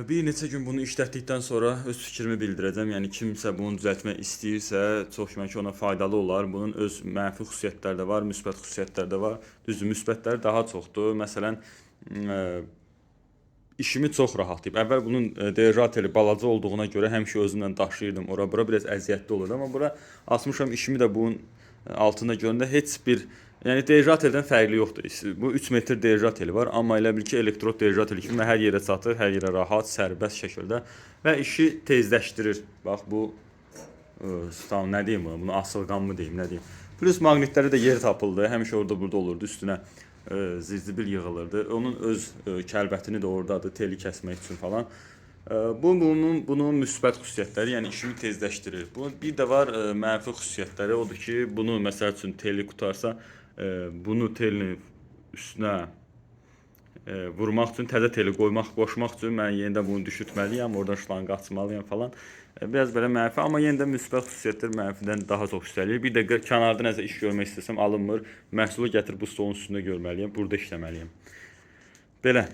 Bir neçə gün bunu işlətdikdən sonra öz fikrimi bildirəcəm. Yəni kimsə bunu düzəltmək istəyirsə, çox güman ki, ona faydalı olar. Bunun öz mənfi xüsusiyyətləri də var, müsbət xüsusiyyətləri də var. Düzdür, müsbətləri daha çoxdur. Məsələn, işimi çox rahatlayıb. Əvvəl bunun derateli balaca olduğuna görə həmişə özümlə daşıyırdım. Ora-bura biraz əziyyətli olurdu, amma bura asmışam işimi də bunun altında görəndə heç bir yəni deratelidən fərqli yoxdur. Bu 3 metr derateli var, amma elə bil ki, elektrod derateli kimi hər yerə çatır, hər yerə rahat, sərbəst şəkildə və işi tezləşdirir. Bax bu tam nə deyim buna? Bunu asılqan mı deyim, nə deyim? Plus maqnitlərə də yer tapıldı. Həmişə orada burada olurdu, üstünə zizdibil yığılırdı. Onun öz kəlbətini də oradadır, teli kəsmək üçün falan. Bunun müsbət xüsusiyyətləri, yəni işimi tezləşdirir. Bir də var mənfi xüsusiyyətləri, odur ki, bunu məsəl üçün teli qutarsa, bunu telin üstünə vurmaq üçün, təzə teli qoşmaq üçün mən yenidən bunu düşürtməliyəm, oradan şlanqı açmalıyam falan. Biraz belə mənfi, amma yenə də müsbət xüsusiyyətlər mənfidən daha çox üstəlir. Bir də kənarda nəsə iş görmək istəsəm alınmır. Məhsulu gətirib bu stolun üstündə görməliyəm, burada işləməliyəm. Belə.